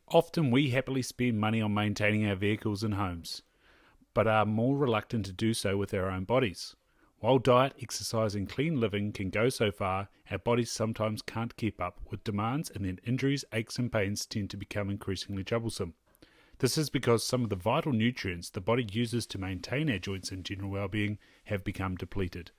Often we happily spend money on maintaining our vehicles and homes, but are more reluctant to do so with our own bodies. While diet, exercise and clean living can go so far, our bodies sometimes can't keep up with demands, and then injuries, aches and pains tend to become increasingly troublesome. This is because some of the vital nutrients the body uses to maintain our joints and general well-being have become depleted.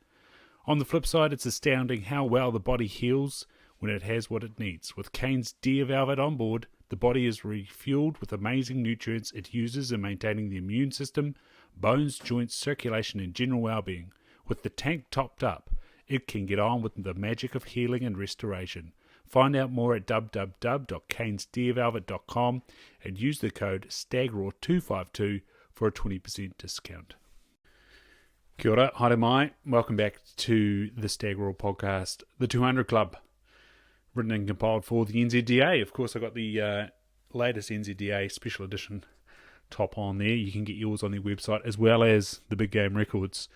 On the flip side, it's astounding how well the body heals when it has what it needs. With Kane's Deer Velvet on board, the body is refueled with amazing nutrients it uses in maintaining the immune system, bones, joints, circulation and general well-being. With the tank topped up, it can get on with the magic of healing and restoration. Find out more at www.canesdeervelvet.com and use the code STAGRAW252 for a 20% discount. Kia ora, haere mai. Welcome back to the Stag Raw podcast, the 200 Club, written and compiled for the NZDA. Of course, I got the latest NZDA special edition top on there. You can get yours on their website, as well as the Big Game Records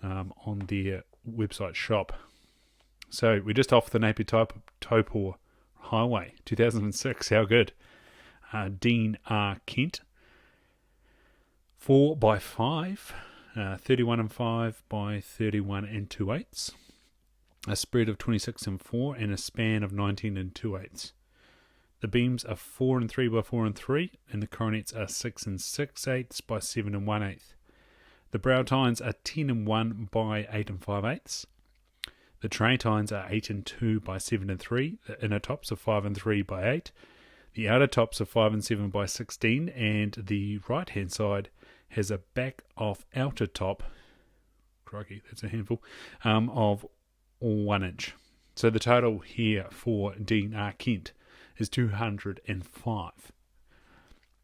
on their website shop. So we're just off the Napier Taupo Highway, 2006. How good? Dean R. Kent, 4x5, 31 and 5 by 31 and 2/8, a spread of 26 and 4, and a span of 19 and 2/8. The beams are 4 and 3 by 4 and 3, and the coronets are 6 and 6/8 by 7 and 1/8. The brow tines are 10 and 1 by 8 and 5/8. The tray tines are 8 and 2 by 7 and 3. The inner tops are 5 and 3 by 8. The outer tops are 5 and 7 by 16. And the right hand side has a back off outer top, crikey, that's a handful, of 1 inch. So the total here for Dean R. Kent is 205.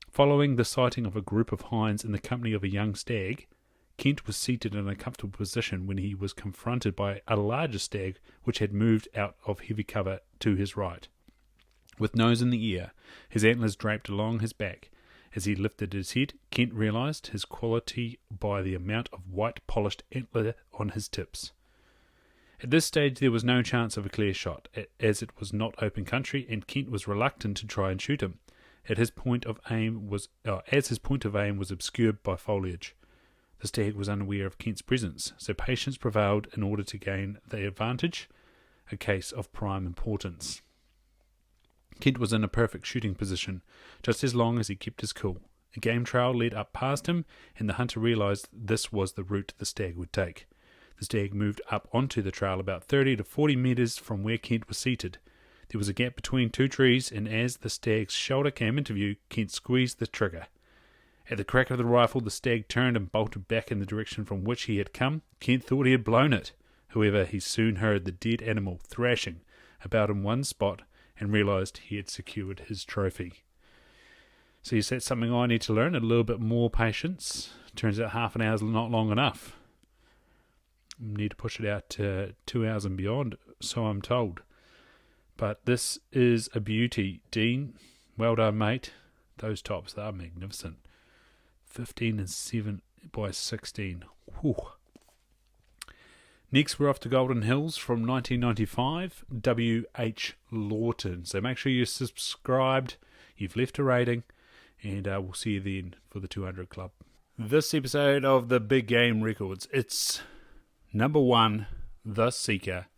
Following the sighting of a group of hinds in the company of a young stag, Kent was seated in a comfortable position when he was confronted by a larger stag which had moved out of heavy cover to his right. With nose in the air, his antlers draped along his back. As he lifted his head, Kent realized his quality by the amount of white polished antler on his tips. At this stage there was no chance of a clear shot, as it was not open country, and Kent was reluctant to try and shoot him, as his point of aim was obscured by foliage. The stag was unaware of Kent's presence, so patience prevailed in order to gain the advantage, a case of prime importance. Kent was in a perfect shooting position, just as long as he kept his cool. A game trail led up past him, and the hunter realized this was the route the stag would take. The stag moved up onto the trail about 30 to 40 metres from where Kent was seated. There was a gap between two trees, and as the stag's shoulder came into view, Kent squeezed the trigger. At the crack of the rifle, the stag turned and bolted back in the direction from which he had come. Kent thought he had blown it. However, he soon heard the dead animal thrashing about in one spot and realised he had secured his trophy. So is that something I need to learn? A little bit more patience. Turns out half an hour is not long enough. Need to push it out to 2 hours and beyond, so I'm told. But this is a beauty. Dean, well done, mate. Those tops, they are magnificent. 15 and 7 by 16. Whew. Next, we're off to Golden Hills from 1995, W.H. Lawton. So make sure you're subscribed, you've left a rating, and we'll see you then for the 200 Club. This episode of the Big Game Records, it's number 1, the Sika,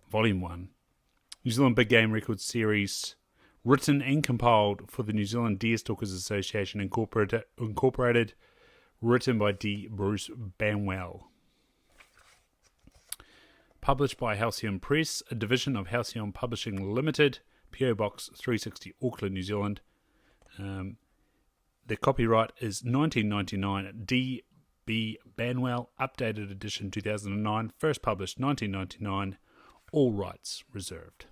Volume 1, New Zealand Big Game Records series, written and compiled for the New Zealand Deerstalkers Association Incorporated, written by D.Bruce Banwell. Published by Halcyon Press, a division of Halcyon Publishing Limited, PO Box 360, Auckland, New Zealand. The copyright is 1999 D.B. Banwell, updated edition 2009, first published 1999, all rights reserved.